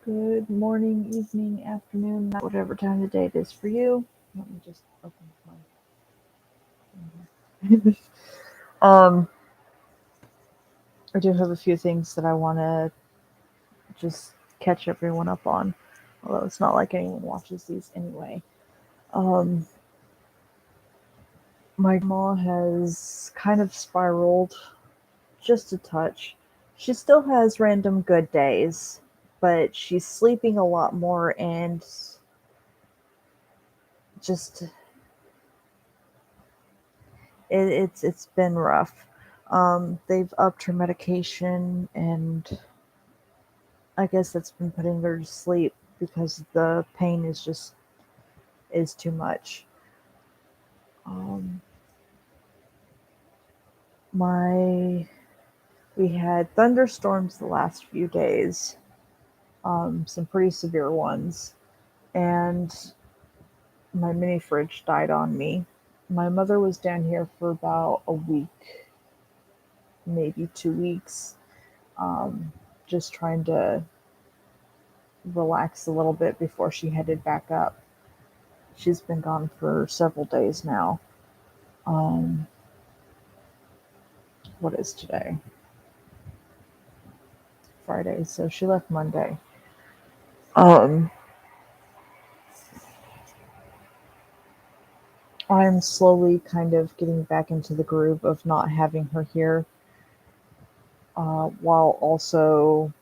Good morning, evening, afternoon, night, whatever time of day it is for you. Let me just open my. um, I do have a few things that I want to just catch everyone up on, although it's not like anyone watches these anyway. Um, my grandma has kind of spiraled just a touch. She still has random good days, but she's sleeping a lot more and just it's been rough. They've upped her medication, and I guess that's been putting her to sleep because the pain is too much. Um, my We had thunderstorms the last few days, some pretty severe ones, and my mini fridge died on me. My mother was down here for about a week, maybe 2 weeks, um, just trying to relax a little bit before she headed back up. She's been gone for several days now. Um, what is today? Friday. So she left Monday. Um, I'm slowly kind of getting back into the groove of not having her here, while also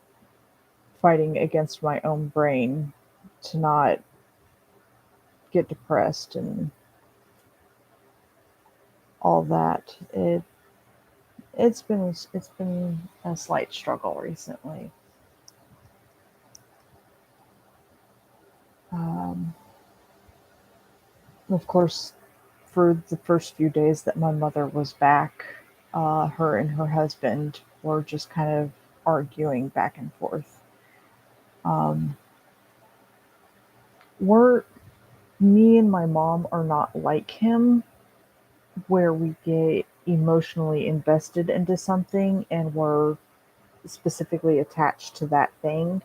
fighting against my own brain to not get depressed and all that. It's been a slight struggle recently. Um, of course, for the first few days that my mother was back, her and her husband were just kind of arguing back and forth. Um, we're Me and my mom are not like him, where we get emotionally invested into something and we're specifically attached to that thing.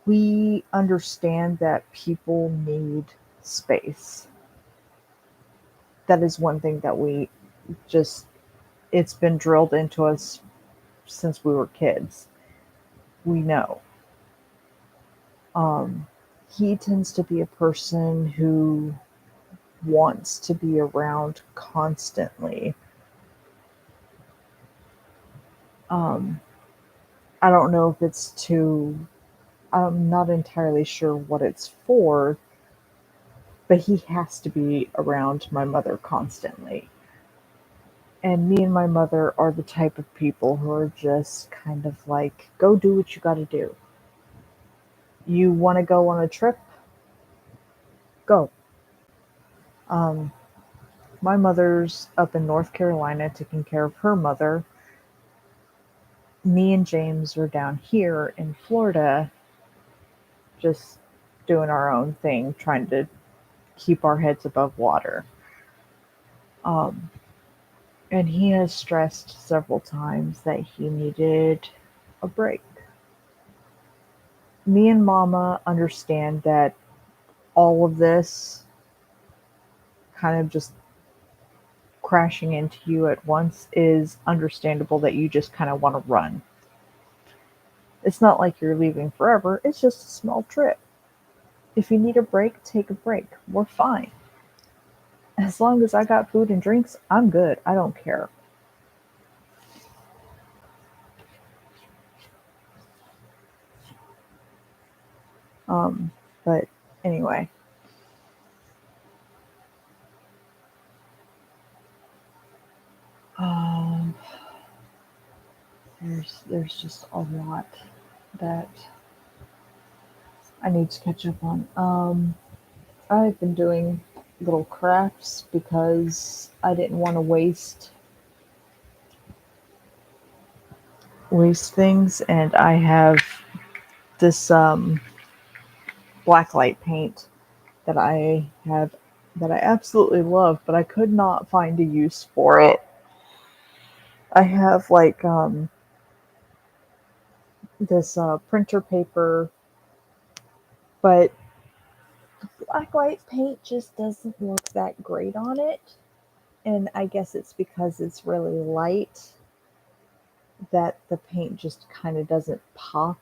We understand that people need space. That is one thing that we just, it's been drilled into us since we were kids. We know. Um, he tends to be a person who wants to be around constantly. Um, I don't know if it's to, I'm not entirely sure what it's for, but he has to be around my mother constantly. And me and my mother are the type of people who are just kind of like, go do what you got to do. You want to go on a trip? Go. Um, my mother's up in North Carolina taking care of her mother. Me and James are down here in Florida just doing our own thing, trying to keep our heads above water. Um, and he has stressed several times that he needed a break. Me and Mama understand that all of this kind of just crashing into you at once is understandable, that you just kind of want to run. It's not like you're leaving forever, it's just a small trip. If you need a break, take a break. We're fine. As long as I got food and drinks, I'm good. I don't care. Um, but anyway, um, there's just a lot that I need to catch up on. I've been doing little crafts because I didn't want to waste things, and I have this blacklight paint that I have that I absolutely love, but I could not find a use for it. I have like this printer paper, but black light paint just doesn't look that great on it. And I guess it's because it's really light that the paint just kind of doesn't pop.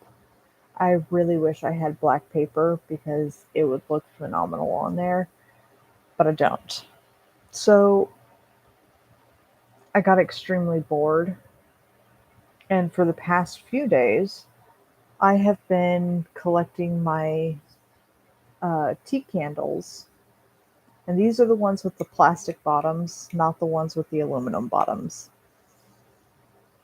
I really wish I had black paper because it would look phenomenal on there, but I don't. So I got extremely bored, and for the past few days, I have been collecting my tea candles, and these are the ones with the plastic bottoms, not the ones with the aluminum bottoms.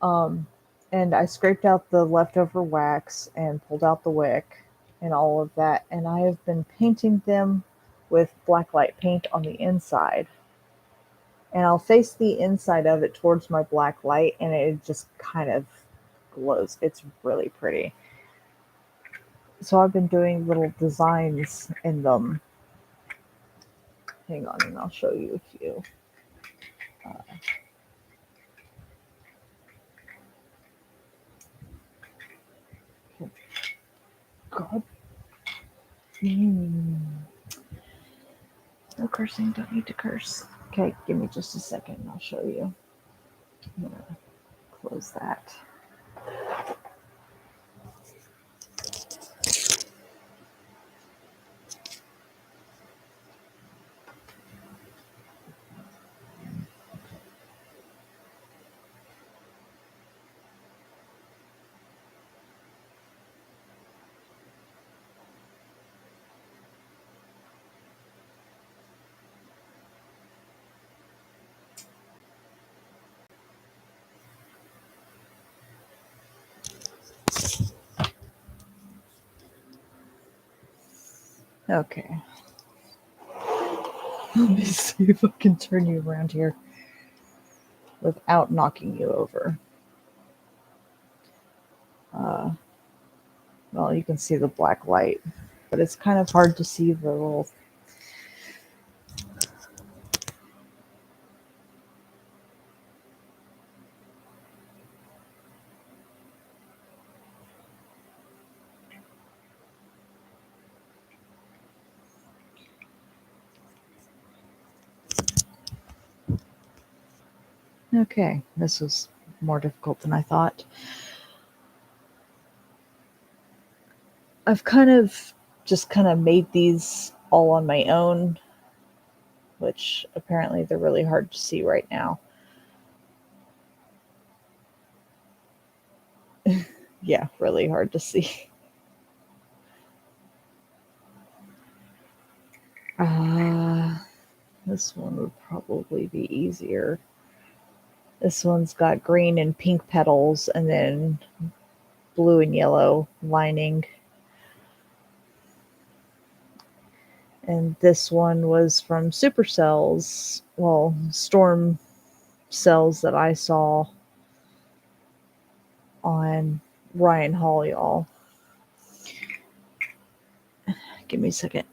Um, and I scraped out the leftover wax and pulled out the wick and all of that, and I have been painting them with black light paint on the inside. And I'll face the inside of it towards my black light, and it just kind of glows. It's really pretty. So I've been doing little designs in them. Hang on, and I'll show you a few. God. No cursing, don't need to curse. Okay, give me just a second and I'll show you. I'm going to close that. Okay. Let me see if I can turn you around here without knocking you over. Uh, well, you can see the black light, but it's kind of hard to see the little. Okay, this was more difficult than I thought. I've kind of made these all on my own, which apparently they're really hard to see right now. Yeah, really hard to see. Uh, this one would probably be easier. This one's got green and pink petals and then blue and yellow lining. And this one was from Supercells, well, Storm cells that I saw on Ryan Hall, y'all. Give me a second.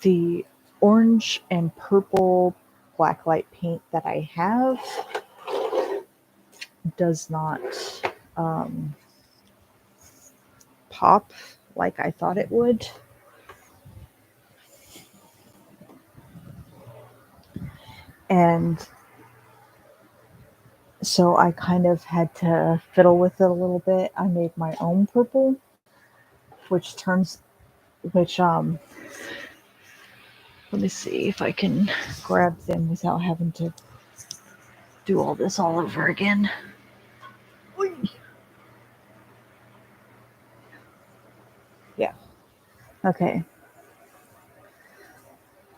The orange and purple blacklight paint that I have does not um, pop like I thought it would. And so I kind of had to fiddle with it a little bit. I made my own purple, which turns, which, let me see if I can grab them without having to do all this all over again. Yeah. Okay.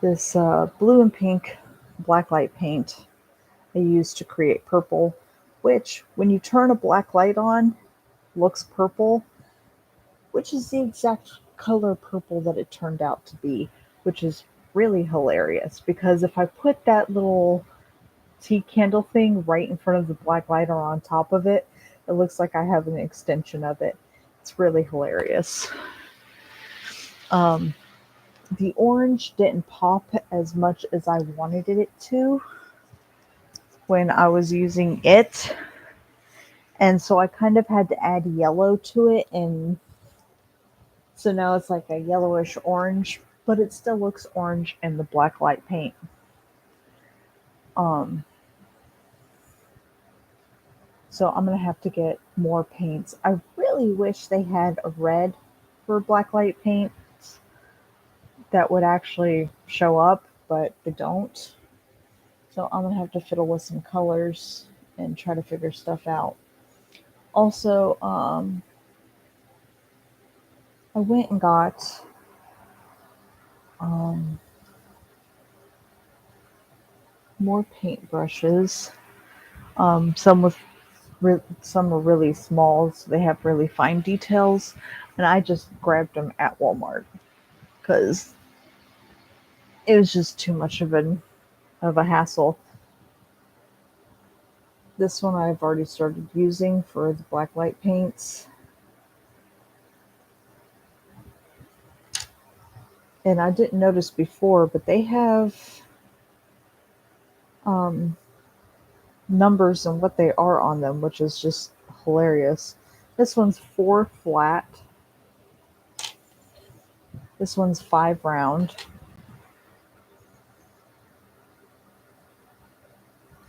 This blue and pink blacklight paint I used to create purple, which, when you turn a black light on, looks purple, which is the exact color purple that it turned out to be, which is really hilarious because if I put that little tea candle thing right in front of the black light or on top of it, it looks like I have an extension of it. It's really hilarious. Um, the orange didn't pop as much as I wanted it to when I was using it. And so I kind of had to add yellow to it. And so now it's like a yellowish orange, but it still looks orange in the black light paint. Um, so I'm going to have to get more paints. I really wish they had a red for blacklight paint that would actually show up, but they don't. So I'm going to have to fiddle with some colors and try to figure stuff out. Also, I went and got um, more paintbrushes. Some are really small, so they have really fine details, and I just grabbed them at Walmart because it was just too much of a hassle. This one I've already started using for the blacklight paints, and I didn't notice before, but they have um, numbers and what they are on them, which is just hilarious. This one's 4 flat. This one's 5 round.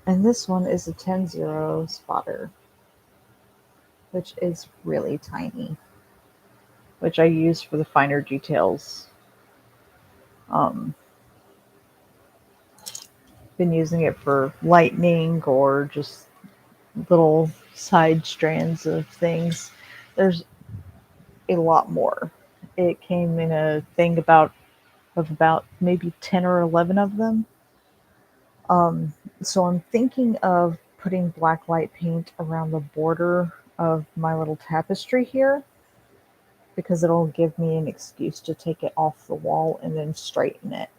And this one is a 10-0 spotter, which is really tiny, which I use for the finer details. Um, been using it for lightning or just little side strands of things. There's a lot more. It came in a thing about maybe 10 or 11 of them. Um, so I'm thinking of putting black light paint around the border of my little tapestry here because it'll give me an excuse to take it off the wall and then straighten it.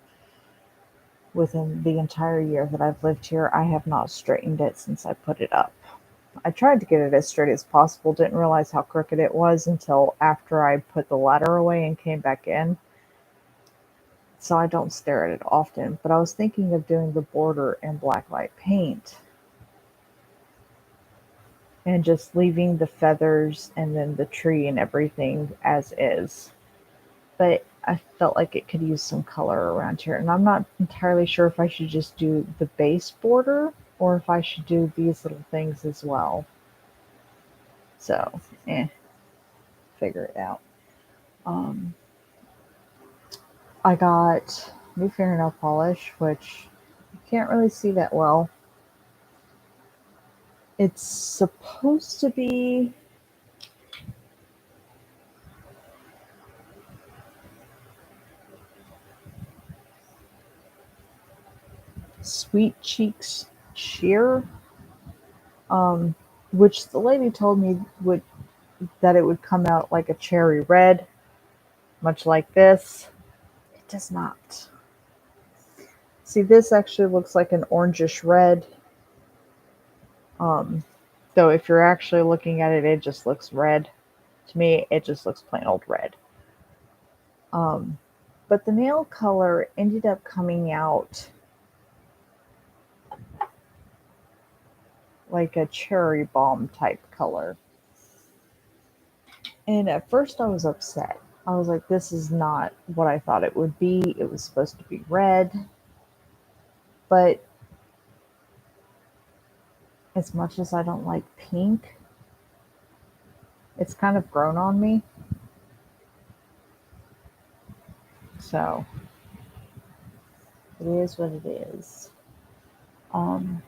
Within the entire year that I've lived here, I have not straightened it since I put it up. I tried to get it as straight as possible, didn't realize how crooked it was until after I put the ladder away and came back in. So I don't stare at it often, but I was thinking of doing the border in blacklight paint and just leaving the feathers and then the tree and everything as is. But I felt like it could use some color around here, and I'm not entirely sure if I should just do the base border or if I should do these little things as well. So, figure it out. Um, I got new fingernail polish, which you can't really see that well. It's supposed to be Sweet Cheeks Sheer, um, which the lady told me would that it would come out like a cherry red, much like this. It does not. See, this actually looks like an orangish red. Um, though if you're actually looking at it, it just looks red. To me, it just looks plain old red. Um, but the nail color ended up coming out like a cherry bomb type color. And at first I was upset. I was like, this is not what I thought it would be. It was supposed to be red. But as much as I don't like pink, it's kind of grown on me. So it is what it is. Um,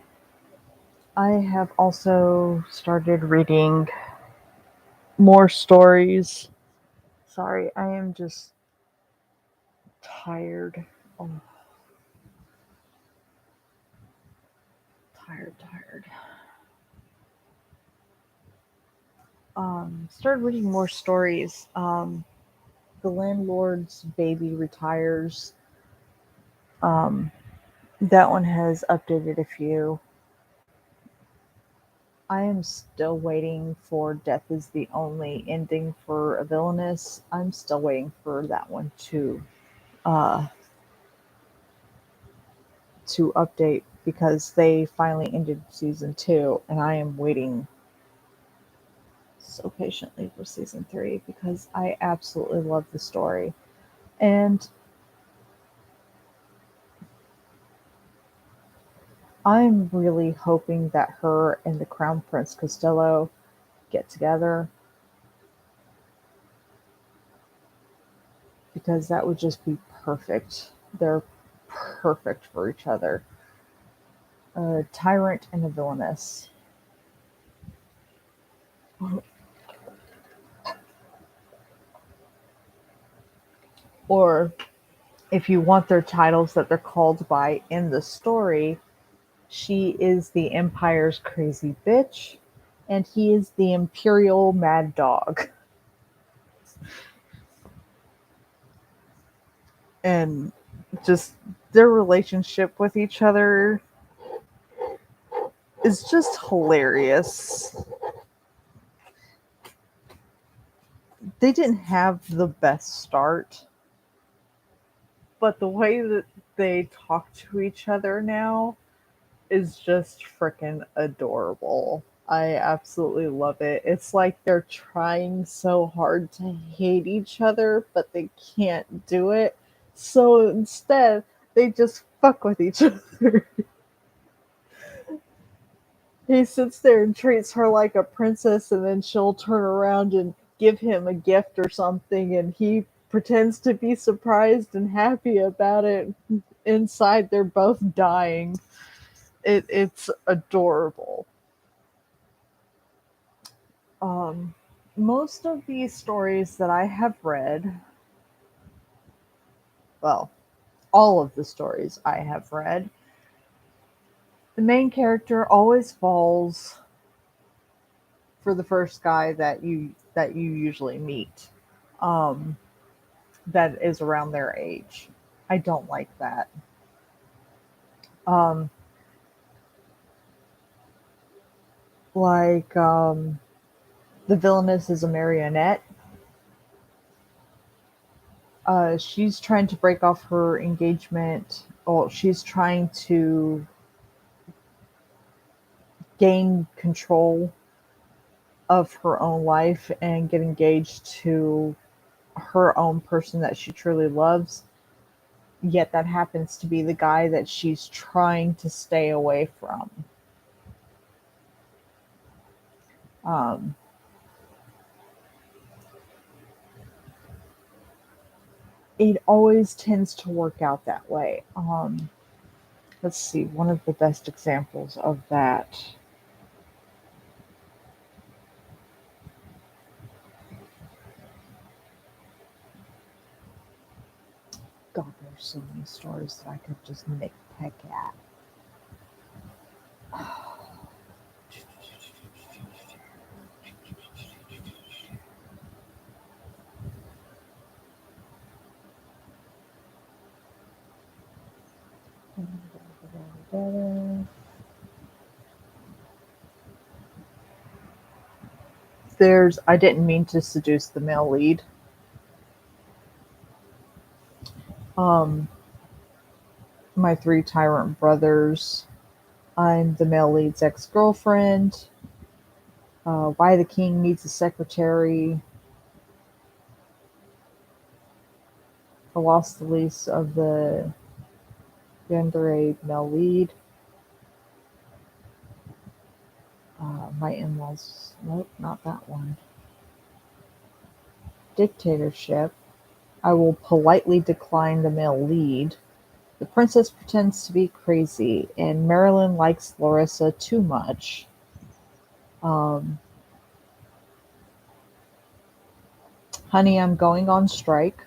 I have also started reading more stories. Sorry, I am just tired. Oh, tired. Started reading more stories. the landlord's baby retires. Um, that one has updated a few. I am still waiting for Death is the Only Ending for a Villainous. I'm still waiting for that one uh, to update because they finally ended season 2, and I am waiting so patiently for season 3 because I absolutely love the story. And I'm really hoping that her and the Crown Prince Costello get together because that would just be perfect. They're perfect for each other. A tyrant and a villainess. Or if you want their titles that they're called by in the story, she is the Empire's crazy bitch, and he is the Imperial mad dog. And just their relationship with each other is just hilarious. They didn't have the best start, but the way that they talk to each other now is just freaking adorable. I absolutely love it. It's like they're trying so hard to hate each other, but they can't do it. So instead, they just fuck with each other. He sits there and treats her like a princess, and then she'll turn around and give him a gift or something, and he pretends to be surprised and happy about it. Inside, they're both dying. It's adorable. Um, Most of these stories that I have read, well, all of the stories I have read, the main character always falls for the first guy that you usually meet. Um, that is around their age. I don't like that. Um, the villainess is a marionette. She's trying to break off her engagement. Well, she's trying to gain control of her own life and get engaged to her own person that she truly loves. Yet that happens to be the guy that she's trying to stay away from. Um, it always tends to work out that way. Let's see, one of the best examples of that. God, there's so many stories that I could just nitpick at. I didn't mean to seduce the male lead. Um, my three tyrant brothers. I'm the male lead's ex girlfriend. Why the King Needs a Secretary. I lost the lease of the gender a male lead. My in laws. Nope, not that one. Dictatorship. I will politely decline the male lead. The princess pretends to be crazy, and Marilyn likes Larissa too much. Um, Honey, I'm going on strike.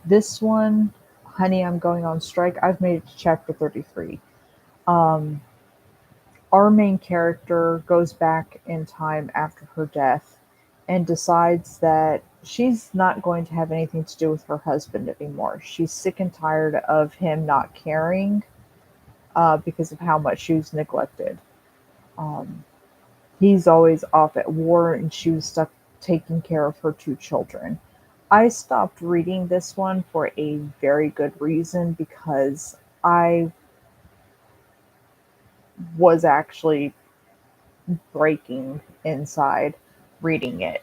This one, Honey, I'm going on strike. I've made it to chapter 33. Um, our main character goes back in time after her death and decides that she's not going to have anything to do with her husband anymore. She's sick and tired of him not caring because of how much she was neglected. Um, he's always off at war, and she was stuck taking care of her two children. I stopped reading this one for a very good reason because I was actually breaking inside reading it.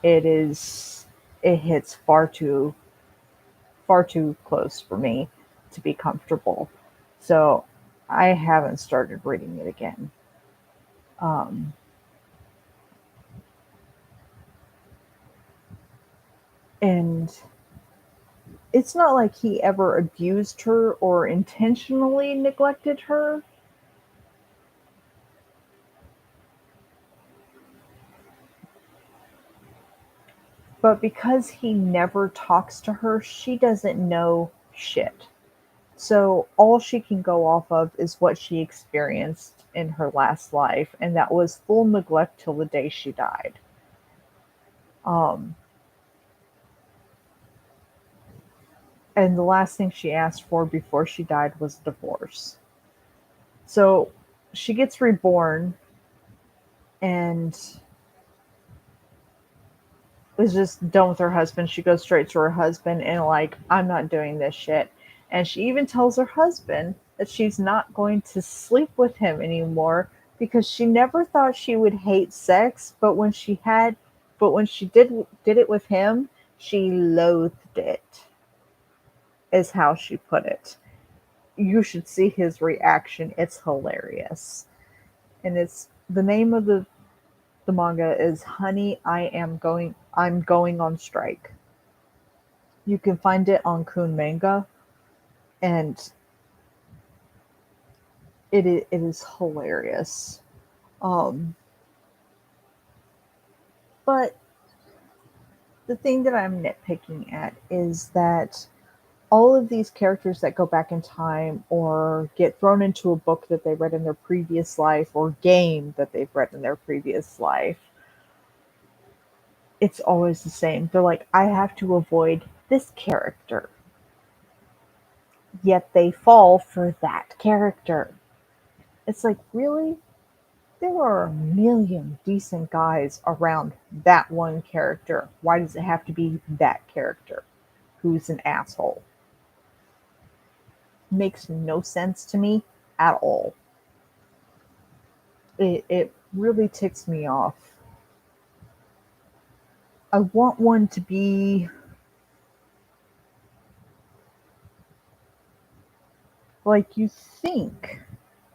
It is it hits far too close for me to be comfortable. So I haven't started reading it again. Um, and it's not like he ever abused her or intentionally neglected her, but because he never talks to her, she doesn't know shit. So all she can go off of is what she experienced in her last life, and that was full neglect till the day she died. Um, and the last thing she asked for before she died was a divorce. So she gets reborn and is just done with her husband. She goes straight to her husband and like, I'm not doing this shit. And she even tells her husband that she's not going to sleep with him anymore because she never thought she would hate sex, but when she did it with him, she loathed it. Is how she put it. You should see his reaction. It's hilarious. And it's the name of the manga is Honey, I'm going on strike. You can find it on Kun Manga, and it is hilarious. Um, but the thing that I'm nitpicking at is that all of these characters that go back in time or get thrown into a book that they read in their previous life or game that they've read in their previous life, it's always the same. They're like, I have to avoid this character, yet they fall for that character. It's like, really? There are a million decent guys around that one character. Why does it have to be that character who's an asshole? Makes no sense to me at all. It really ticks me off. I want one to be like you think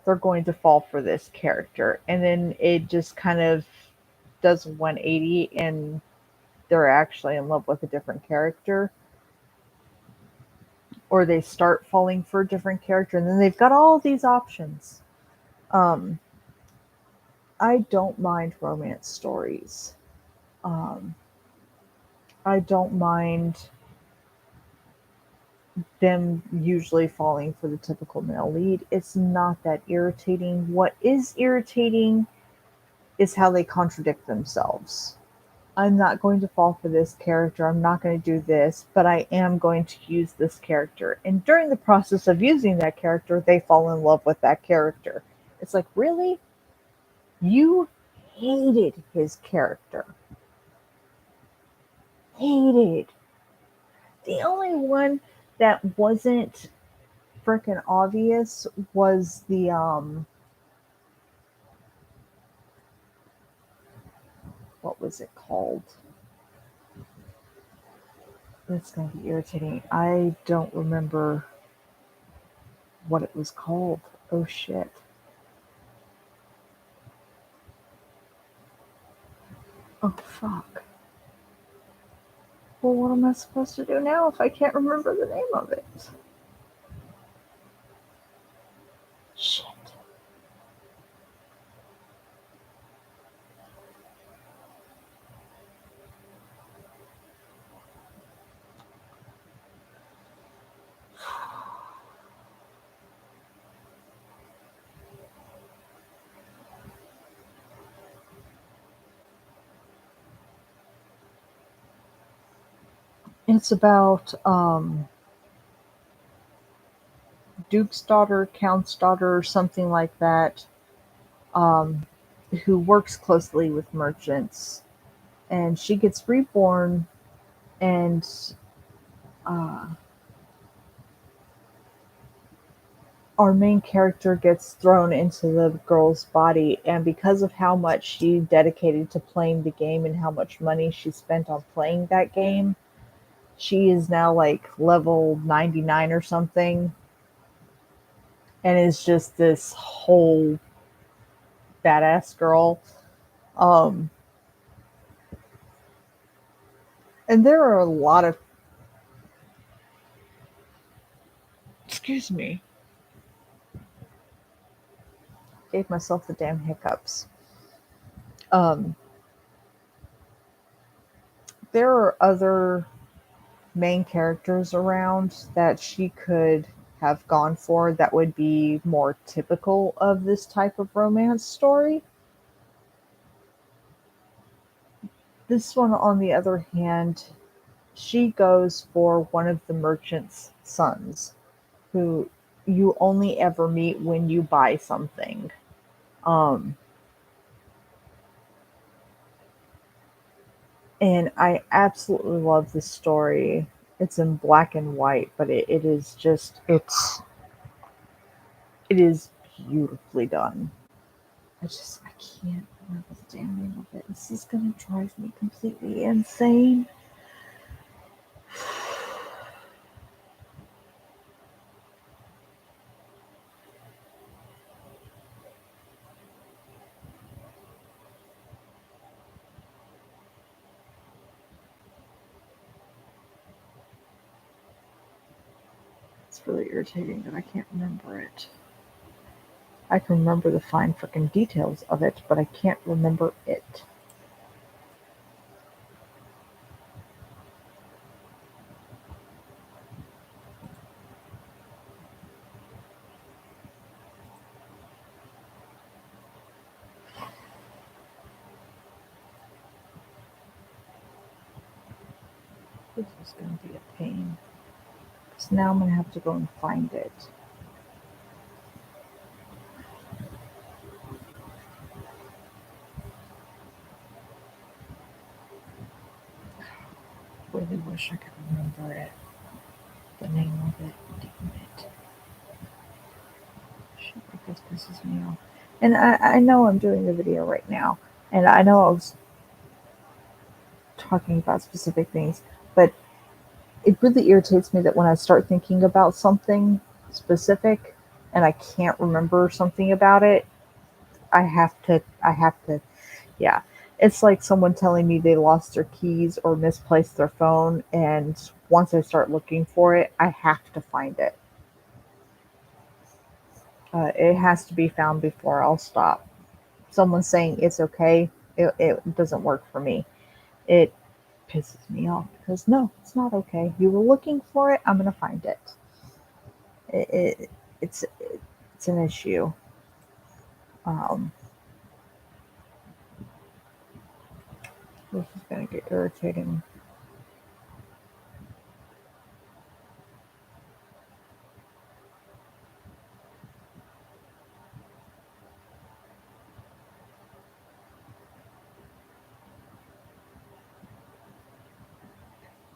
they're going to fall for this character, and then it just kind of does 180 and they're actually in love with a different character, or they start falling for a different character, and then they've got all these options. Um, I don't mind romance stories. Um, I don't mind them usually falling for the typical male lead. It's not that irritating. What is irritating is how they contradict themselves. I'm not going to fall for this character. I'm not going to do this, but I am going to use this character. And during the process of using that character, they fall in love with that character. It's like, really? You hated his character. Hated. The only one that wasn't freaking obvious was the what was it called? It's gonna be irritating. I don't remember what it was called. Oh shit. Oh fuck. Well, what am I supposed to do now if I can't remember the name of it? Shit. It's about Duke's daughter, Count's daughter, or something like that, um, who works closely with merchants, and she gets reborn, and uh, our main character gets thrown into the girl's body, and because of how much she dedicated to playing the game and how much money she spent on playing that game, she is now like level 99 or something, and is just this whole badass girl. Um, and there are a lot of, excuse me, gave myself the damn hiccups. Um, there are other main characters around that she could have gone for that would be more typical of this type of romance story. This one, on the other hand, she goes for one of the merchant's sons, who you only ever meet when you buy something. Um, and I absolutely love this story. It's in black and white, but it is just it is beautifully done. I can't remember the damn name of it. This is gonna drive me completely insane. It's really irritating that I can't remember it. I can remember the fine frickin' details of it, but I can't remember it. This is gonna be a pain. Because now I'm gonna have to go and find it. Really wish I could remember it. The name of it. Damn it. Shit like this pisses me off. And I know I'm doing the video right now, and I know I was talking about specific things, but it really irritates me that when I start thinking about something specific and I can't remember something about it, yeah. It's like someone telling me they lost their keys or misplaced their phone, and once I start looking for it, I have to find it. It has to be found before I'll stop. Someone saying it's okay, it doesn't work for me. It pisses me off because no, it's not okay. You were looking for it, I'm going to find it. It it's it's an issue. Um, this is going to get irritating.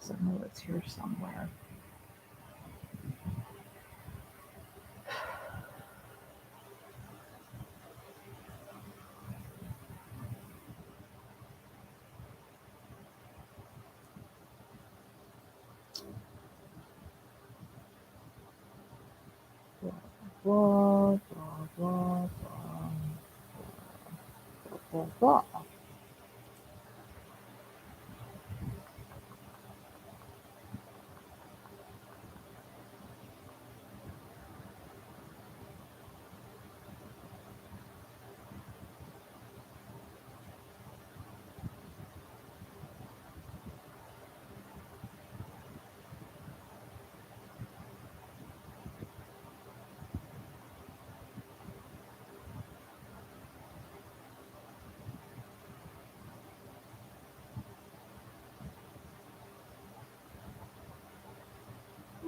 So I know it's here somewhere. Blah blah blah blah blah blah blah.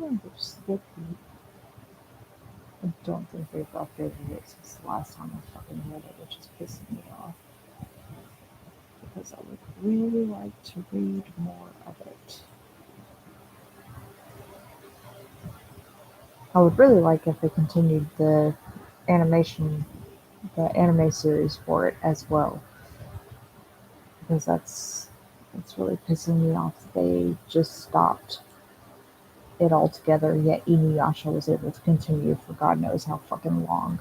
They're Slippy. I don't think they've updated it since the last time I fucking read it, which is pissing me off because I would really like to read more of it. I would really like if they continued animation, the anime series for it as well, because that's really pissing me off. They just stopped it altogether. Yet Inuyasha was able to continue for God knows how fucking long.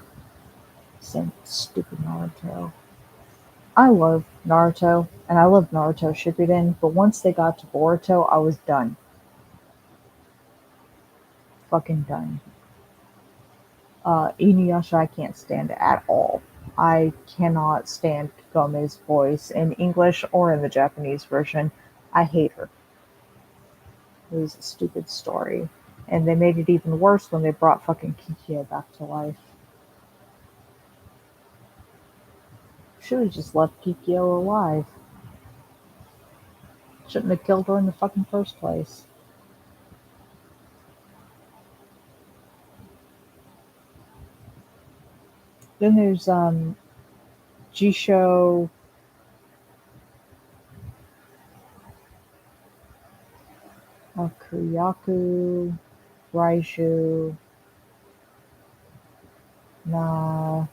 Same stupid Naruto. I love Naruto, and I love Naruto Shippuden, but once they got to Boruto, I was done. Fucking done. Inuyasha I can't stand at all. I cannot stand Gome's voice in English or in the Japanese version. I hate her. It was a stupid story. And they made it even worse when they brought fucking Kikia back to life. Should have just left Kikyo alive. Shouldn't have killed her in the fucking first place. Then there's Jisho Kuryaku, Raiju, na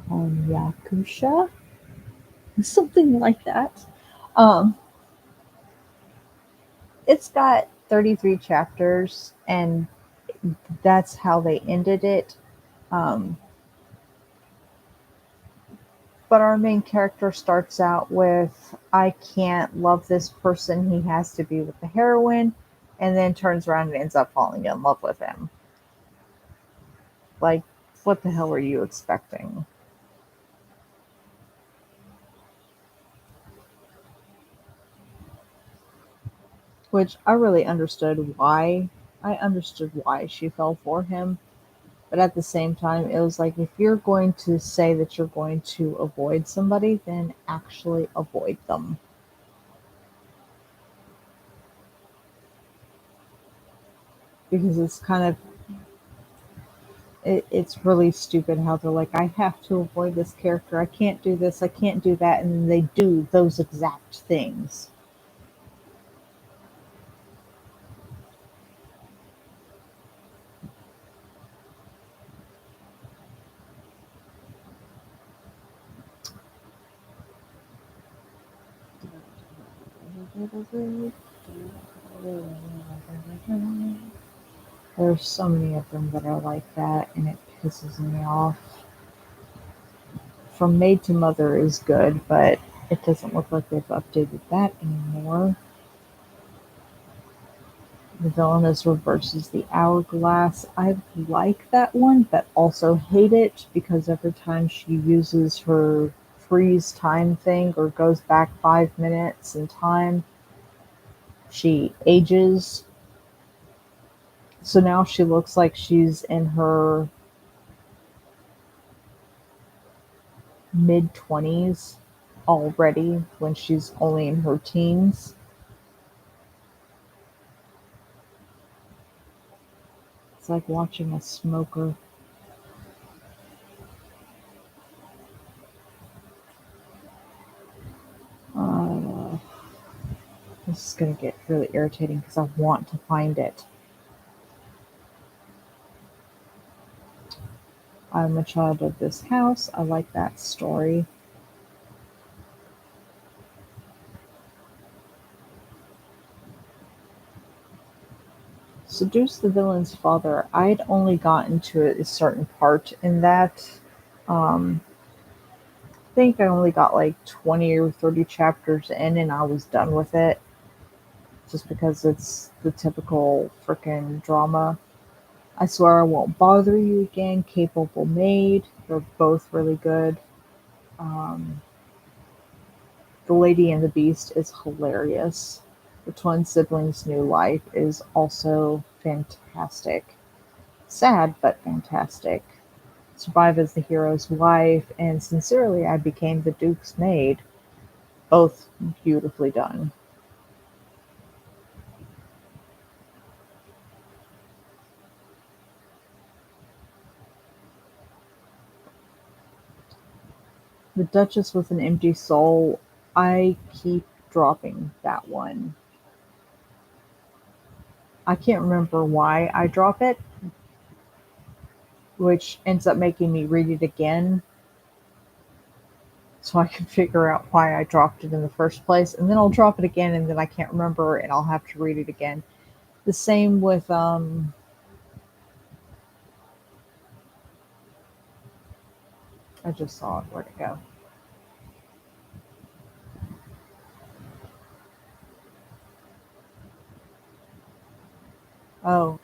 Konyakusha? Something like that. Um, it's got 33 chapters, and that's how they ended it. Um, but our main character starts out with, I can't love this person, he has to be with the heroine, and then turns around and ends up falling in love with him. Like, what the hell are you expecting? Which I really understood why. I understood why she fell for him. But at the same time, it was like, if you're going to say that you're going to avoid somebody, then actually avoid them. Because it's kind of, it's really stupid how they're like, I have to avoid this character. I can't do this. I can't do that. And then they do those exact things. There's so many of them that are like that, and it pisses me off. From Maid to Mother is good, but it doesn't look like they've updated that anymore. The Villainess reverses the hourglass. I like that one, but also hate it because every time she uses her freeze time thing or goes back 5 minutes in time, she ages. So now she looks like she's in her mid 20s already when she's only in her teens. It's like watching a smoker. Uh, this is going to get really irritating because I want to find it. I'm a child of this house. I like that story. Seduce the Villain's Father. I'd only gotten to a certain part in that. I think I only got like 20 or 30 chapters in and I was done with it. Just because it's the typical freaking drama. I Swear I Won't Bother You Again, Capable Maid. They're both really good. Um, the Lady and the Beast is hilarious. The Twin Siblings' New Life is also fantastic. Sad, but fantastic. Survive as the Hero's Wife, and Sincerely I Became the Duke's Maid. Both beautifully done. The Duchess with an Empty Soul, I keep dropping that one. I can't remember why I drop it, which ends up making me read it again so I can figure out why I dropped it in the first place. And then I'll drop it again and then I can't remember and I'll have to read it again. The same with I just saw it. Where'd it go? Oh,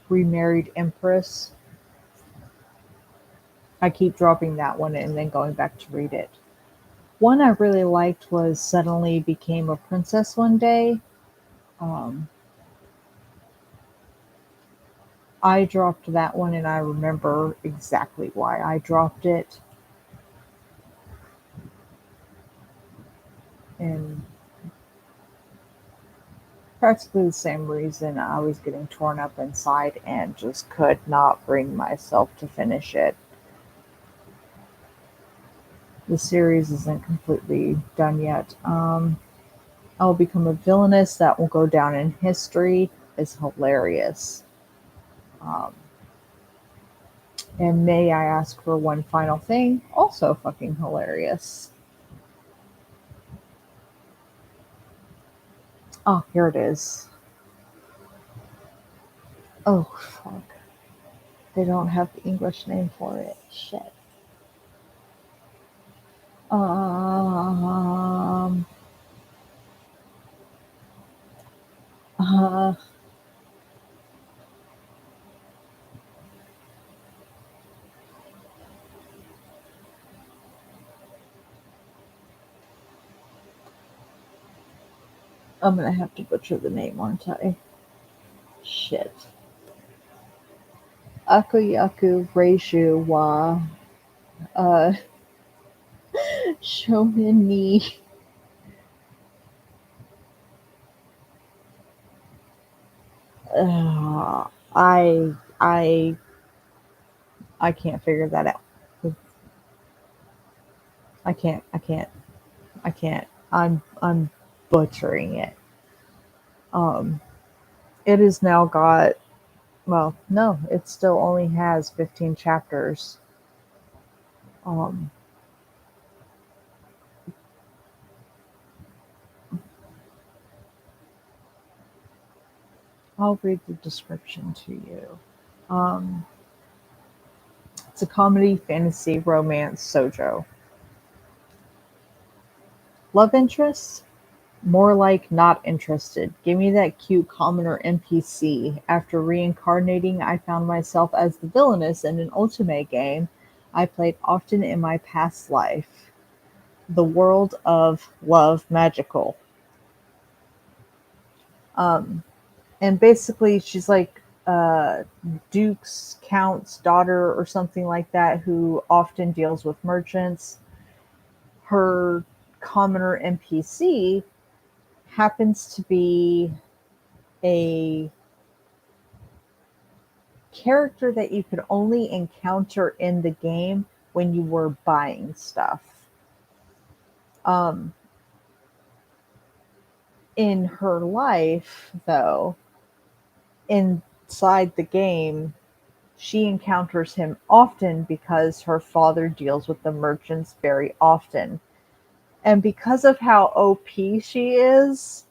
Remarried Empress. I keep dropping that one and then going back to read it. One I really liked was Suddenly Became a Princess One Day. Um, I dropped that one and I remember exactly why I dropped it. And practically the same reason I was getting torn up inside and just could not bring myself to finish it. The series isn't completely done yet. I'll Become a Villainess, that will go down in history, is hilarious. Um, and May I Ask for One Final Thing, also fucking hilarious. Oh, here it is. Oh, fuck. They don't have the English name for it. Shit. Um, uh, I'm gonna have to butcher the name, aren't I? Shit. Akuyaku Reishu wa uh, Shonen ni. I I I can't figure that out. I can't. I'm butchering it. Um, it has now got, well, no, it still only has 15 chapters. Um, I'll read the description to you. Um, it's a comedy, fantasy, romance, sojo. Love interest? More like not interested. Give me that cute commoner NPC. After reincarnating, I found myself as the villainess in an Ultimate game I played often in my past life. The world of love magical. Um, and basically, she's like Duke's Count's daughter or something like that, who often deals with merchants. Her commoner NPC happens to be a character that you could only encounter in the game when you were buying stuff. Um, in her life, though, inside the game, she encounters him often because her father deals with the merchants very often. And because of how OP she is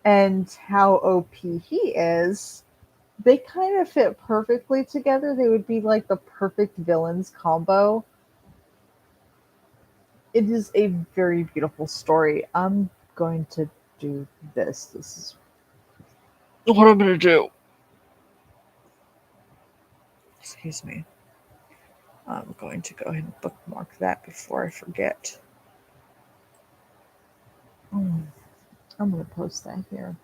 and how OP he is, they kind of fit perfectly together. They would be like the perfect villains combo. It is a very beautiful story. I'm going to do this. This is what I'm going to do. Excuse me. I'm going to go ahead and bookmark that before I forget. Mm, I'm going to post that here.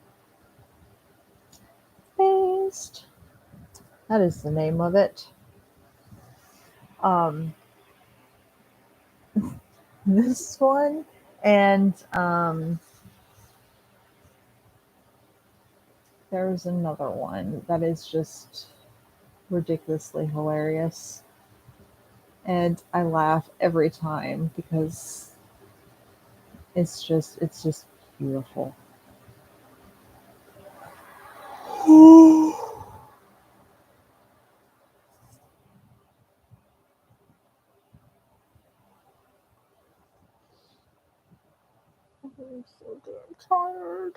Paste. That is the name of it. Um, this one and there's another one that is just ridiculously hilarious. and I laugh every time because it's just beautiful. I'm so damn tired.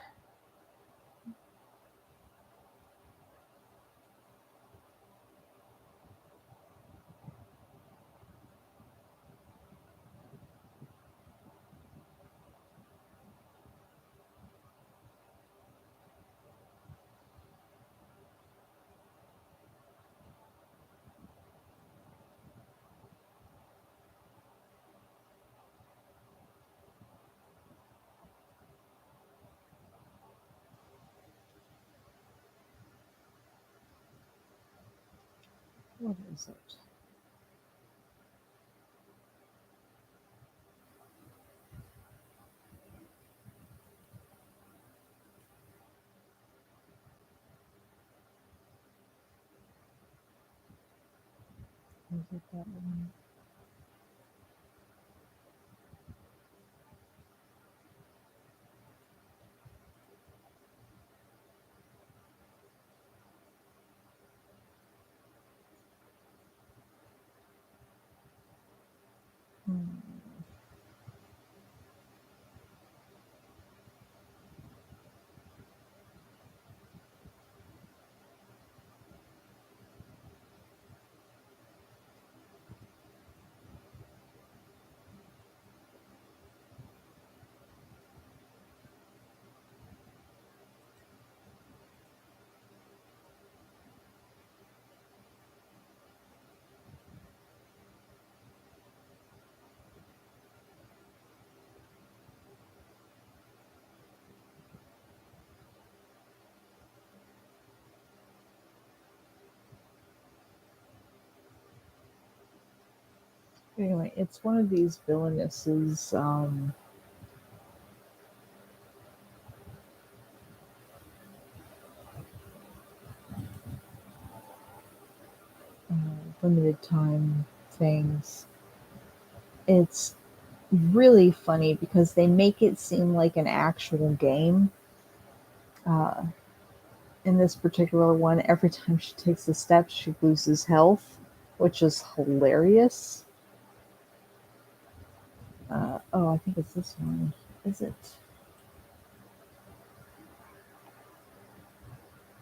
What is it? Is it that one? Hmm. Anyway, it's one of these villainesses uh, limited time things. It's really funny because they make it seem like an actual game. Uh, in this particular one, every time she takes a step, she loses health, which is hilarious. Oh, I think it's this one. Is it?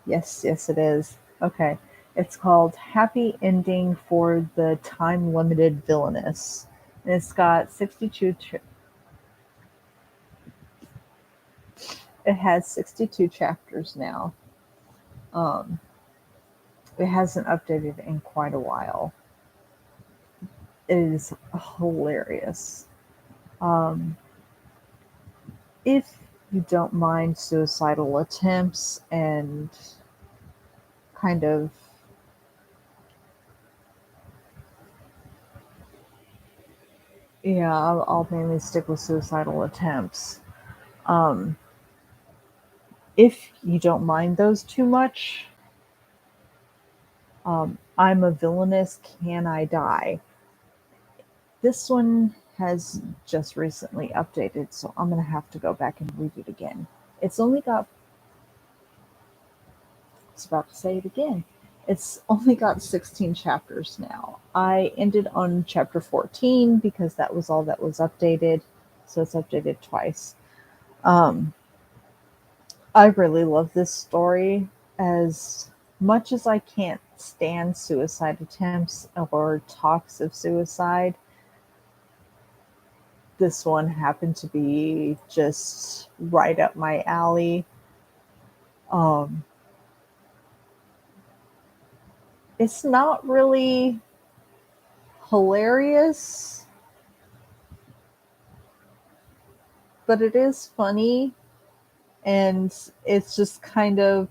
Yes, yes, it is. Okay. It's called Happy Ending for the Time Limited Villainous. And it's got 62, it has 62 chapters now. Um, it hasn't updated in quite a while. It is hilarious. Um, if you don't mind suicidal attempts and kind of, yeah, I'll mainly stick with suicidal attempts. Um, if you don't mind those too much, I'm a Villainous, Can I Die? This one has just recently updated, so I'm going to have to go back and read it again. It's only got, I was about to say it again. It's only got 16 chapters now. I ended on chapter 14 because that was all that was updated, so it's updated twice. Um, I really love this story. As much as I can't stand suicide attempts or talks of suicide, this one happened to be just right up my alley. Um, it's not really hilarious, but it is funny, and it's just kind of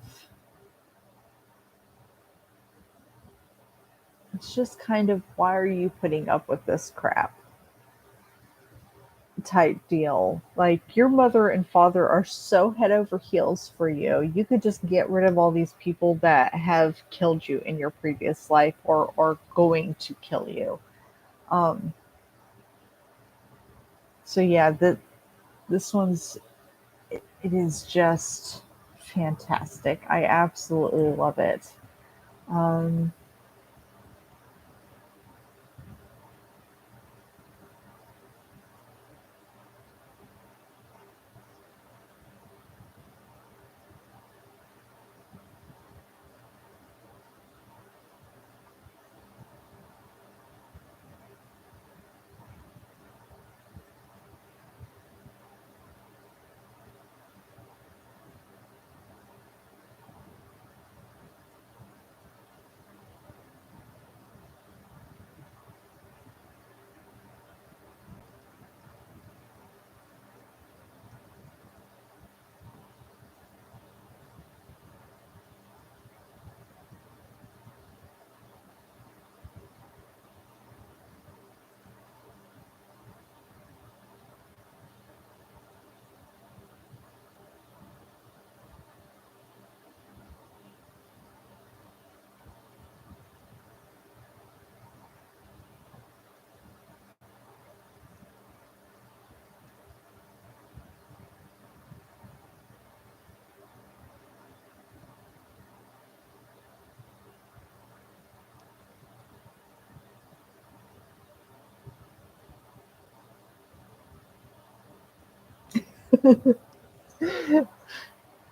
why are you putting up with this crap type deal. Like your mother and father are so head over heels for you. You could just get rid of all these people that have killed you in your previous life or going to kill you. Um, so yeah, this one's it is just fantastic. I absolutely love it. Um,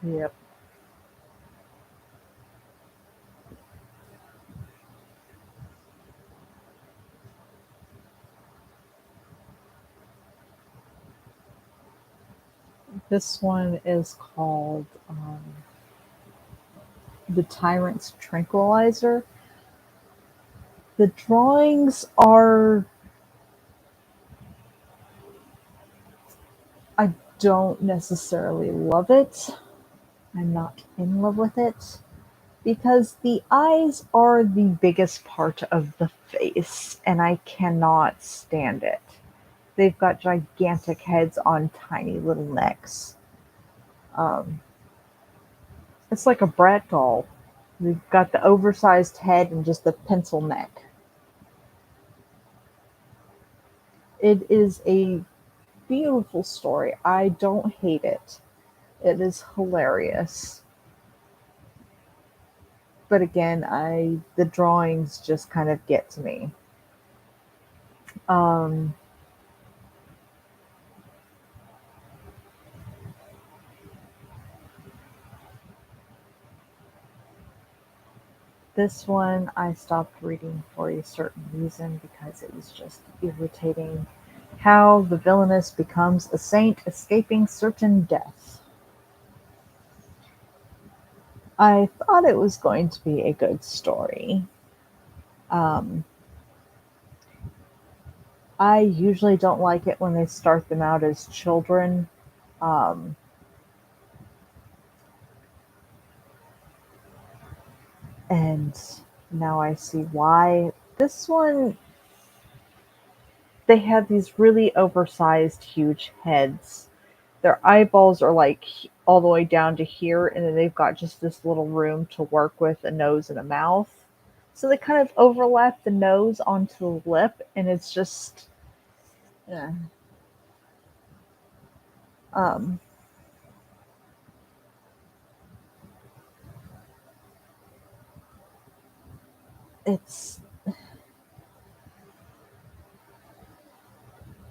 yep. This one is called The Tyrant's Tranquilizer. The drawings are, I don't necessarily love it. I'm not in love with it because the eyes are the biggest part of the face and I cannot stand it. They've got gigantic heads on tiny little necks. Um, it's like a brat doll. They've got the oversized head and just the pencil neck. It is a beautiful story. I don't hate it. It is hilarious. But again, I the drawings just kind of get to me. Um, this one I stopped reading for a certain reason because it was just irritating. How the villainess becomes a saint escaping certain death. I thought it was going to be a good story. Um, I usually don't like it when they start them out as children. Um, and now I see why. This one, they have these really oversized, huge heads. Their eyeballs are like all the way down to here, and then they've got just this little room to work with a nose and a mouth. So they kind of overlap the nose onto the lip, and it's just, yeah. Um, it's,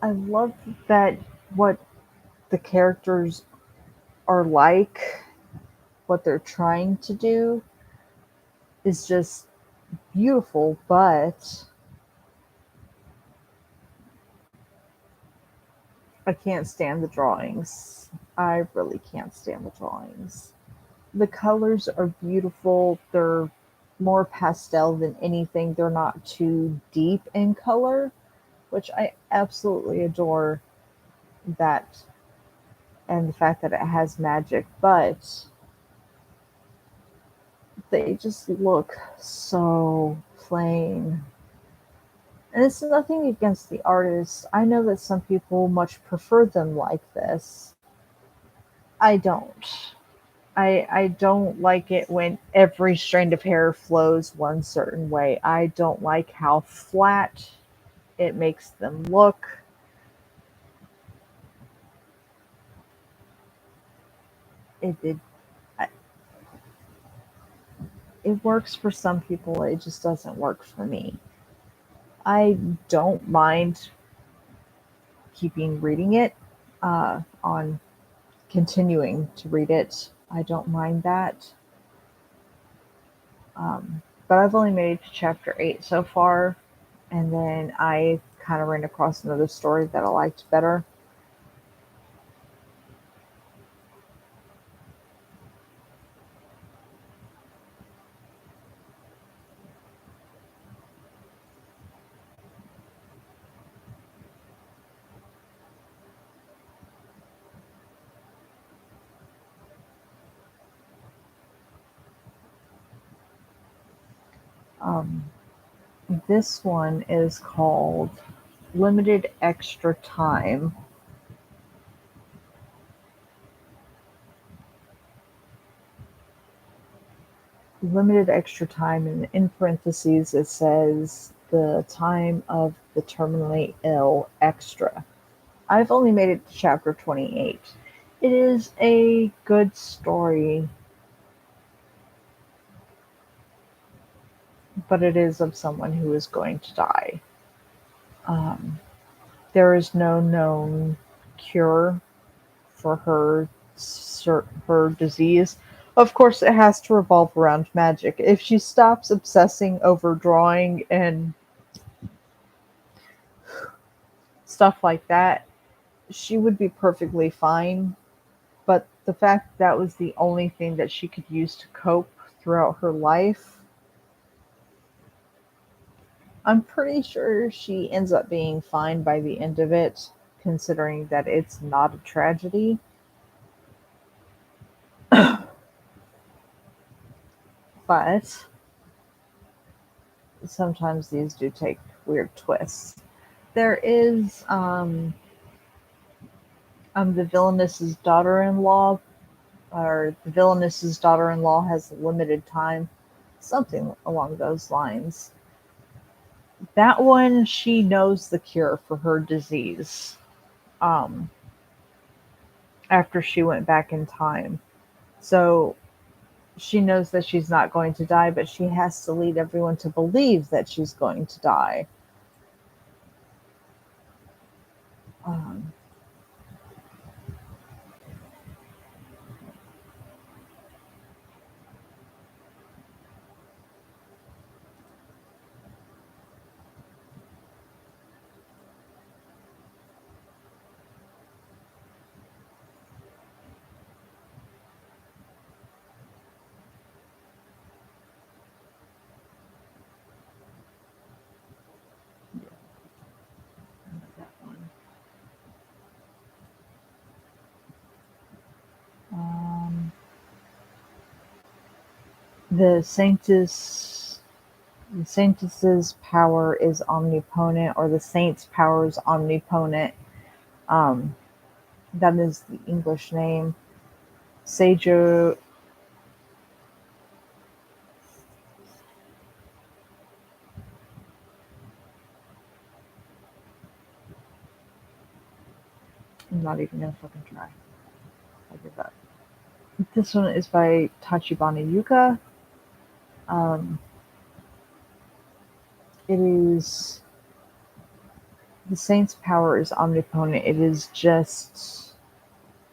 I love that what the characters are like, what they're trying to do is just beautiful, but I can't stand the drawings. I really can't stand the drawings. The colors are beautiful. They're more pastel than anything. They're not too deep in color, which I absolutely adore that and the fact that it has magic, but they just look so plain. And it's nothing against the artists. I know that some people much prefer them like this. I don't. I don't like it when every strand of hair flows one certain way. I don't like how flat It makes them look. It it works for some people. It just doesn't work for me. I don't mind keeping reading it, on continuing to read it. I don't mind that. But I've only made it to chapter 8 so far, and then I kind of ran across another story that I liked better. Um, this one is called Limited Extra Time. Limited extra time, and in parentheses it says the time of the terminally ill extra. I've only made it to chapter 28. It is a good story, but it is of someone who is going to die. Um, there is no known cure for her disease. Of course, it has to revolve around magic. If she stops obsessing over drawing and stuff like that, she would be perfectly fine. But the fact that was the only thing that she could use to cope throughout her life, I'm pretty sure she ends up being fine by the end of it, considering that it's not a tragedy. But sometimes these do take weird twists. There is the villainess's daughter-in-law, or the villainess's daughter-in-law has limited time, something along those lines. That one, she knows the cure for her disease. Um, after she went back in time, so she knows that she's not going to die, but she has to lead everyone to believe that she's going to die. Um, yeah, that one. Um, the Sanctus The Sanctus's power is omnipotent, or the saint's power is omnipotent. Um, that is the English name. Seijo. I'm not even gonna fucking try. I give up. This one is by Tachibana Yuka. Um, it is the saint's power is omnipotent. It is just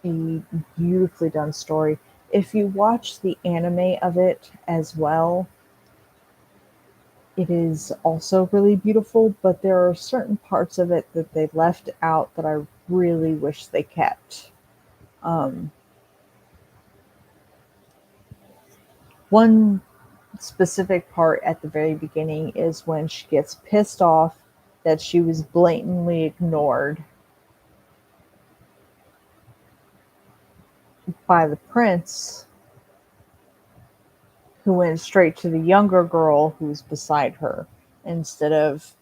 a beautifully done story. If you watch the anime of it as well, it is also really beautiful, but there are certain parts of it that they left out that I really wish they kept. Um, one specific part at the very beginning is when she gets pissed off that she was blatantly ignored by the prince, who went straight to the younger girl who's beside her instead of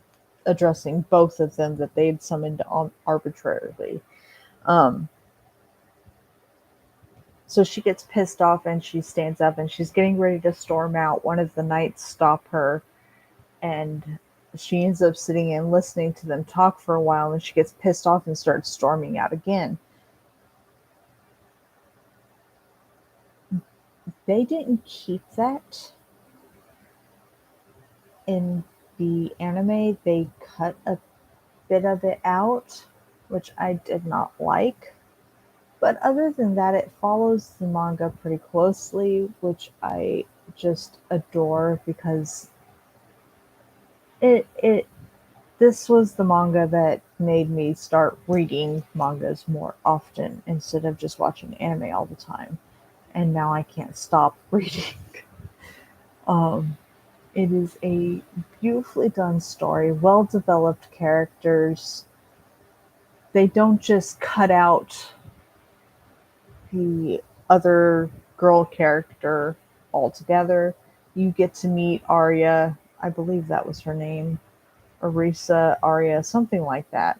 addressing both of them that they'd summoned arbitrarily. Um, so she gets pissed off and she stands up and she's getting ready to storm out. One of the knights stop her and she ends up sitting and listening to them talk for a while, and she gets pissed off and starts storming out again. They didn't keep that in the anime. They cut a bit of it out, which I did not like. But other than that, it follows the manga pretty closely, which I just adore because it this was the manga that made me start reading mangas more often instead of just watching anime all the time. And now I can't stop reading. Um, it is a beautifully done story, well developed characters. They don't just cut out the other girl character altogether. You get to meet Arya, I believe that was her name, Arisa, Arya, something like that.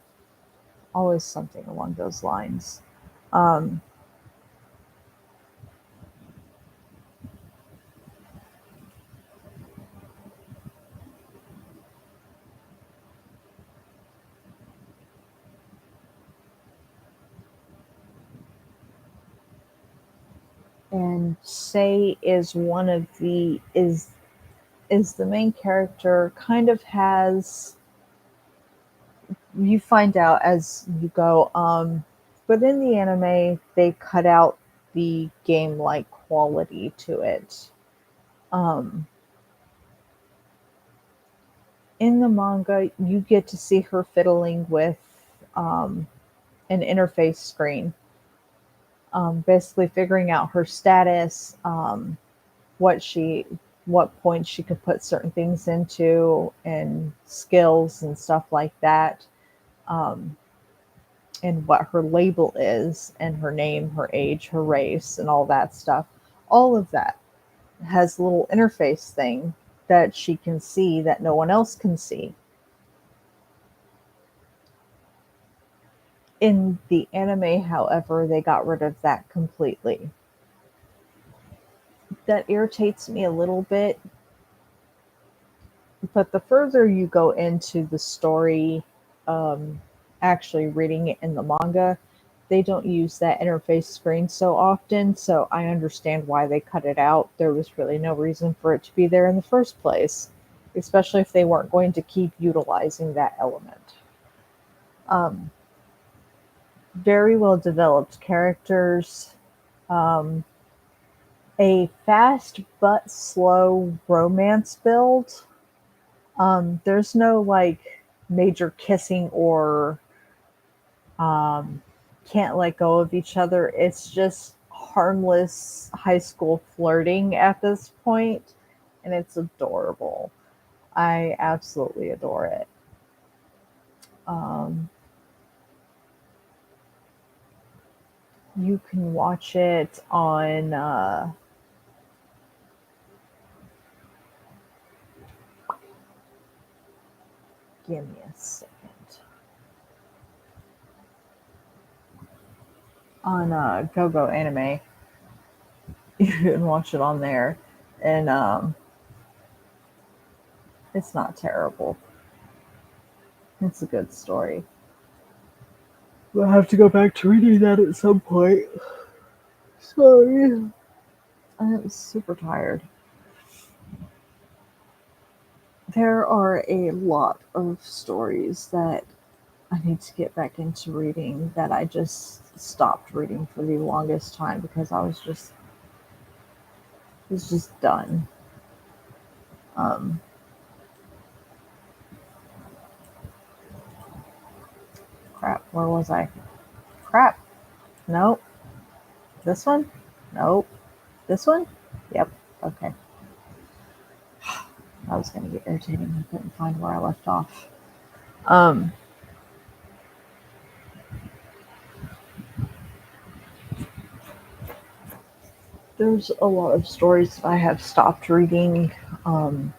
Always something along those lines. Um, and Sei is one of the is the main character. Kind of has you find out as you go. But in the anime, they cut out the game like quality to it. Um, in the manga, you get to see her fiddling with um, an interface screen, basically figuring out her status, what she, what points she could put certain things into, and skills and stuff like that, um, and what her label is, and her name, her age, her race, and all that stuff. All of that has a little interface thing that she can see that no one else can see. In the anime, however, they got rid of that completely. That irritates me a little bit, but the further you go into the story, um, actually reading it in the manga, they don't use that interface screen so often, so I understand why they cut it out. There was really no reason for it to be there in the first place, especially if they weren't going to keep utilizing that element. Um, very well developed characters, um, a fast but slow romance build. There's no like major kissing or um, can't let go of each other. It's just harmless high school flirting at this point, and it's adorable. I absolutely adore it. Um, you can watch it on. Give me a second. On GoGo Anime, you can watch it on there, and it's not terrible. It's a good story. We'll have to go back to reading that at some point. Sorry. I'm super tired. There are a lot of stories that I need to get back into reading that I just stopped reading for the longest time because I was just done. Um, Crap, where was I? Crap. Nope. This one? Nope. This one? Yep. Okay. I was gonna get irritating. I couldn't find where I left off. Um, there's a lot of stories that I have stopped reading. Um,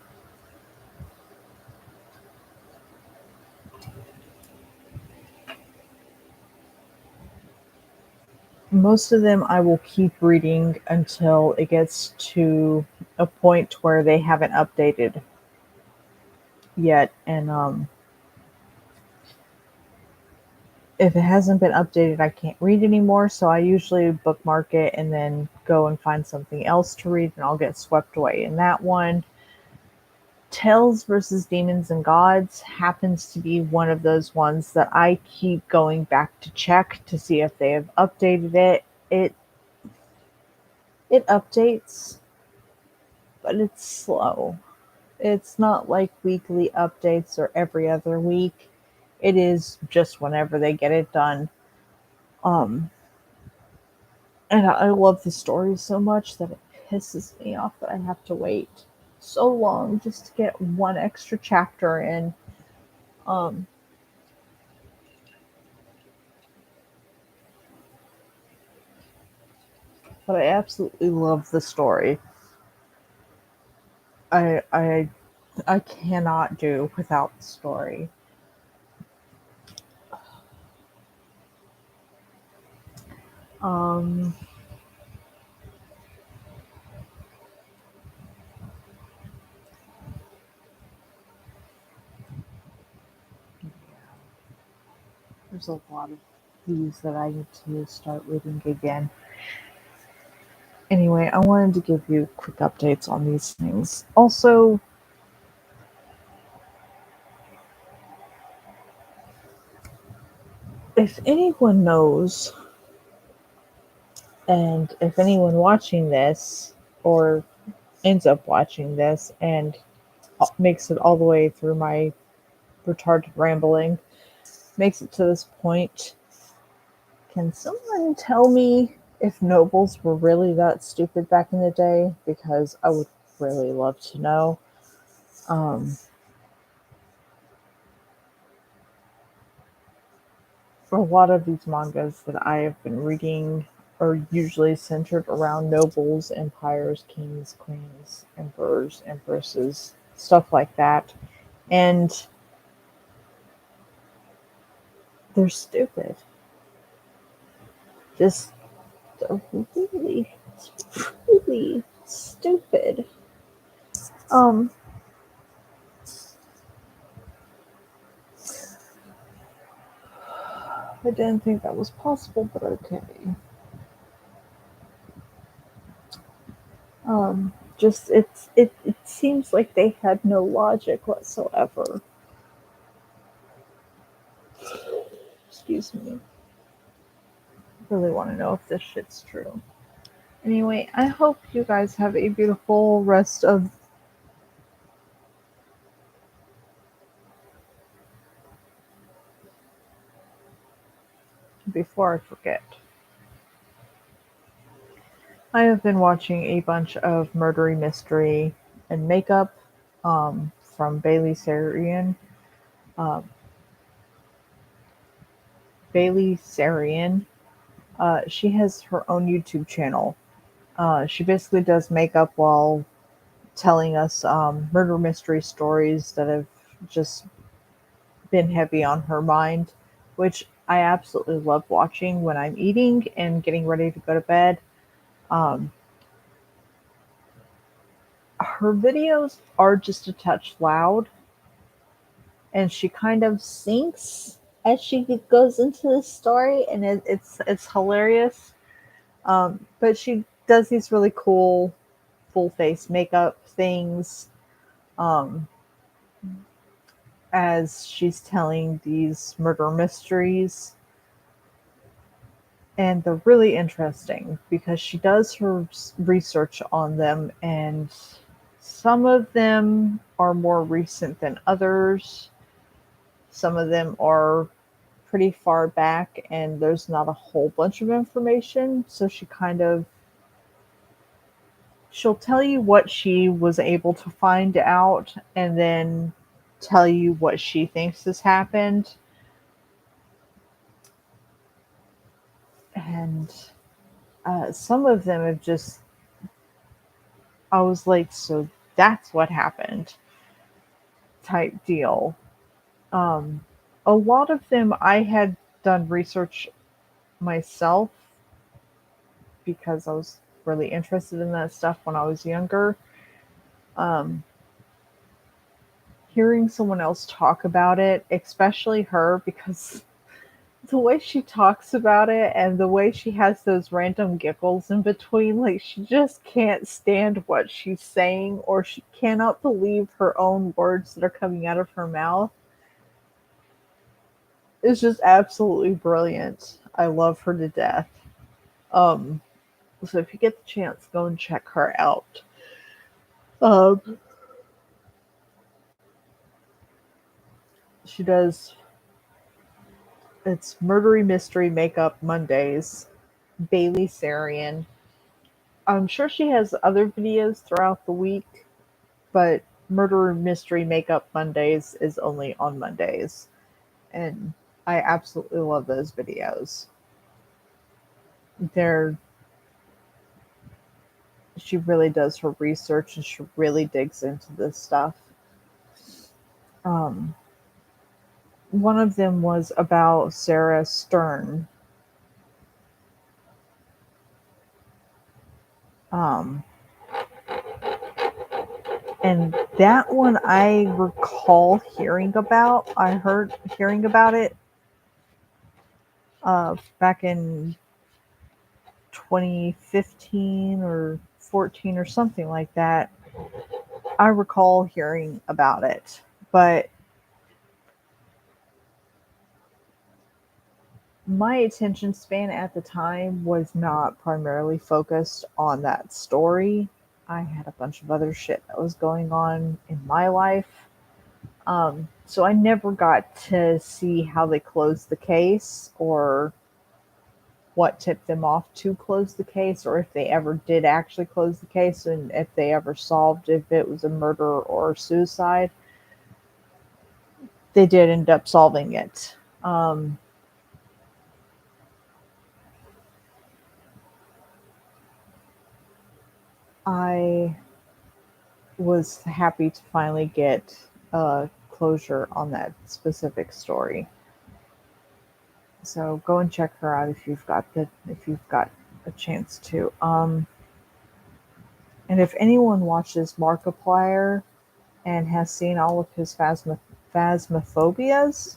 Most of them I will keep reading until it gets to a point where they haven't updated yet, and if it hasn't been updated, I can't read anymore. So I usually bookmark it and then go and find something else to read, and I'll get swept away in that one. Tales versus Demons and Gods happens to be one of those ones that I keep going back to check to see if they have updated it. It updates, but it's slow. It's not like weekly updates or every other week. It is just whenever they get it done. Um, and I love the story so much that it pisses me off that I have to wait so long just to get one extra chapter in. Um, but I absolutely love the story. I I I cannot do without the story. Um, there's a lot of these that I need to start reading again. Anyway, I wanted to give you quick updates on these things. Also, if anyone knows, and if anyone watching this or ends up watching this and makes it all the way through my retarded rambling, makes it to this point, can someone tell me if nobles were really that stupid back in the day? Because I would really love to know. Um, a lot of these mangas that I have been reading are usually centered around nobles, empires, kings, queens, emperors, empresses, stuff like that. And they're stupid. Just really, really stupid. Um, I didn't think that was possible, but okay. Just it seems like they had no logic whatsoever. Excuse me. Really want to know if this shit's true. Anyway, I hope you guys have a beautiful rest of. Before I forget, I have been watching a bunch of murdery mystery and makeup from Bailey Sarian. Um, Bailey Sarian. She has her own YouTube channel. She basically does makeup while telling us murder mystery stories that have just been heavy on her mind, which I absolutely love watching when I'm eating and getting ready to go to bed. Um, her videos are just a touch loud, and she kind of sinks as she goes into the story, and it's hilarious. But she does these really cool full face makeup things um, as she's telling these murder mysteries. And they're really interesting because she does her research on them, and some of them are more recent than others. Some of them are pretty far back, and there's not a whole bunch of information. So she'll tell you what she was able to find out, and then tell you what she thinks has happened. And some of them have just, I was like, so that's what happened type deal. Um, a lot of them I had done research myself because I was really interested in that stuff when I was younger. Um, hearing someone else talk about it, especially her, because the way she talks about it and the way she has those random giggles in between, like she just can't stand what she's saying, or she cannot believe her own words that are coming out of her mouth. It's just absolutely brilliant. I love her to death. Um, so if you get the chance, go and check her out. Um, she does it's Murdery Mystery Makeup Mondays. Bailey Sarian. I'm sure she has other videos throughout the week, but Murder Mystery Makeup Mondays is only on Mondays. And I absolutely love those videos. They're she really does her research and she really digs into this stuff. Um, one of them was about Sarah Stern. Um, and that one I recall hearing about. I heard hearing about it back in 2015 or 14 or something like that. I recall hearing about it, but my attention span at the time was not primarily focused on that story. I had a bunch of other shit that was going on in my life. So I never got to see how they closed the case or what tipped them off to close the case, or if they ever did actually close the case, and if they ever solved if it was a murder or suicide. They did end up solving it. I was happy to finally get closure on that specific story. So go and check her out if you've got a chance to. And if anyone watches Markiplier and has seen all of his phasmophobias,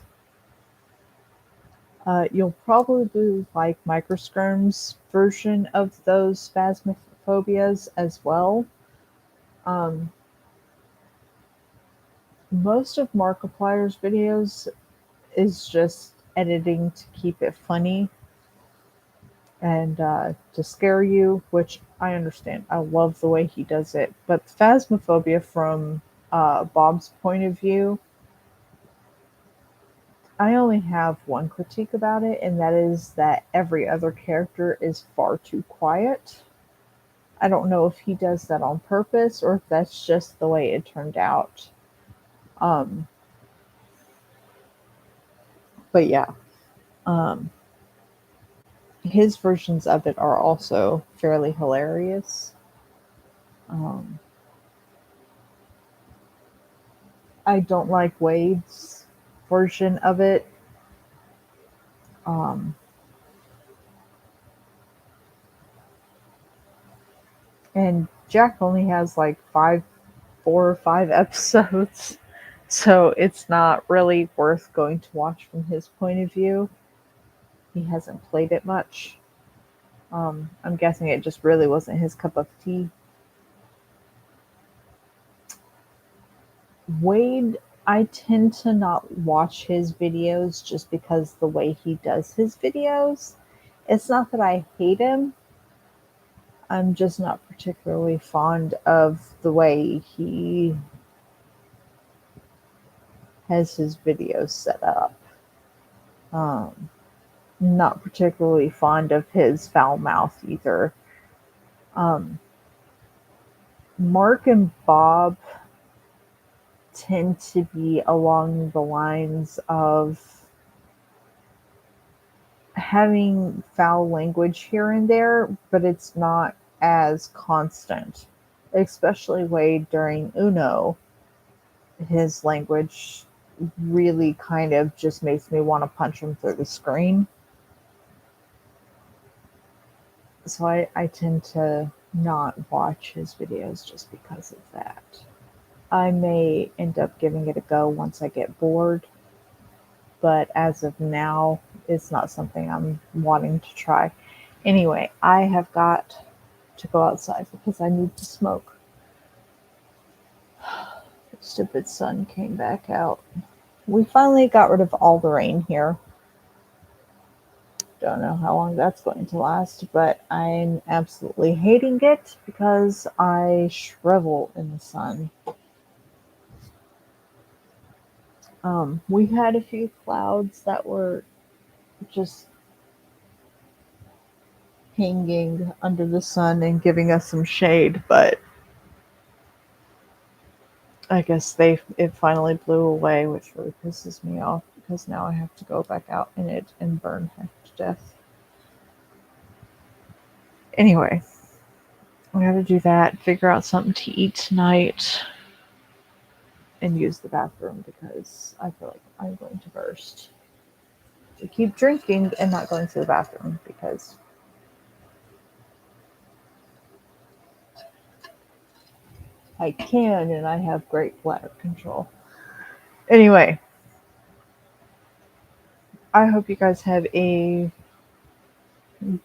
you'll probably like Microskirm's version of those phasmophobias as well. Um, most of Markiplier's videos is just editing to keep it funny and to scare you, which I understand. I love the way he does it. But Phasmophobia, from Bob's point of view, I only have one critique about it, and that is that every other character is far too quiet. I don't know if he does that on purpose or if that's just the way it turned out. Um, but yeah, um, his versions of it are also fairly hilarious. Um, I don't like Wade's version of it. Um, and Jack only has like 4 or 5 episodes, so it's not really worth going to watch from his point of view. He hasn't played it much. I'm guessing it just really wasn't his cup of tea. Wade, I tend to not watch his videos just because the way he does his videos. It's not that I hate him, I'm just not particularly fond of the way he has his videos set up. Um, not particularly fond of his foul mouth either. Um, Mark and Bob tend to be along the lines of having foul language here and there, but it's not as constant. Especially Wade during Uno, his language really kind of just makes me want to punch him through the screen. So I tend to not watch his videos just because of that. I may end up giving it a go once I get bored, but as of now, it's not something I'm wanting to try. Anyway, I have got to go outside because I need to smoke. The stupid sun came back out. We finally got rid of all the rain here. Don't know how long that's going to last, but I'm absolutely hating it because I shrivel in the sun. We had a few clouds that were just hanging under the sun and giving us some shade, but I guess it finally blew away, which really pisses me off because now I have to go back out in it and burn half to death. Anyway, I gotta do that, figure out something to eat tonight, and use the bathroom because I feel like I'm going to burst. To keep drinking and not going to the bathroom because I can and I have great bladder control. Anyway, I hope you guys have a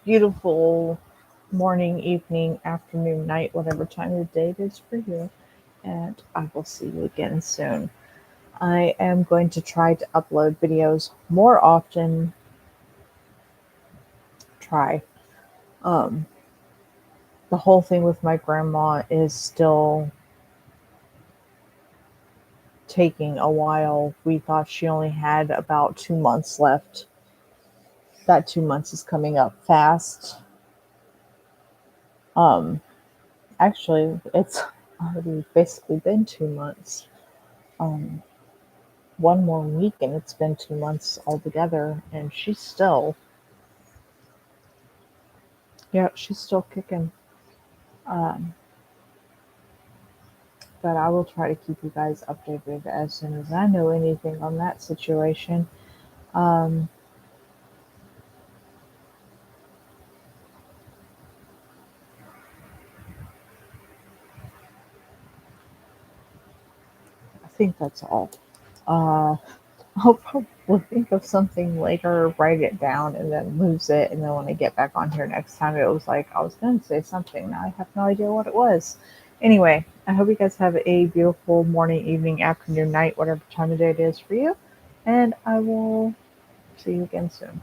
beautiful morning, evening, afternoon, night, whatever time of the day it is for you. And I will see you again soon. I am going to try to upload videos more often. Try. Um, the whole thing with my grandma is still taking a while. We thought she only had about 2 months left. That 2 months is coming up fast. Um, Actually, it's already basically been 2 months. Um, one more week and it's been 2 months altogether, and she's still kicking. Um, but I will try to keep you guys updated as soon as I know anything on that situation. Um, I think that's all. Uh, I'll probably think of something later, write it down, and then lose it. And then when I get back on here next time, it was like I was going to say something. Now I have no idea what it was. Anyway, I hope you guys have a beautiful morning, evening, afternoon, night, whatever time of day it is for you. And I will see you again soon.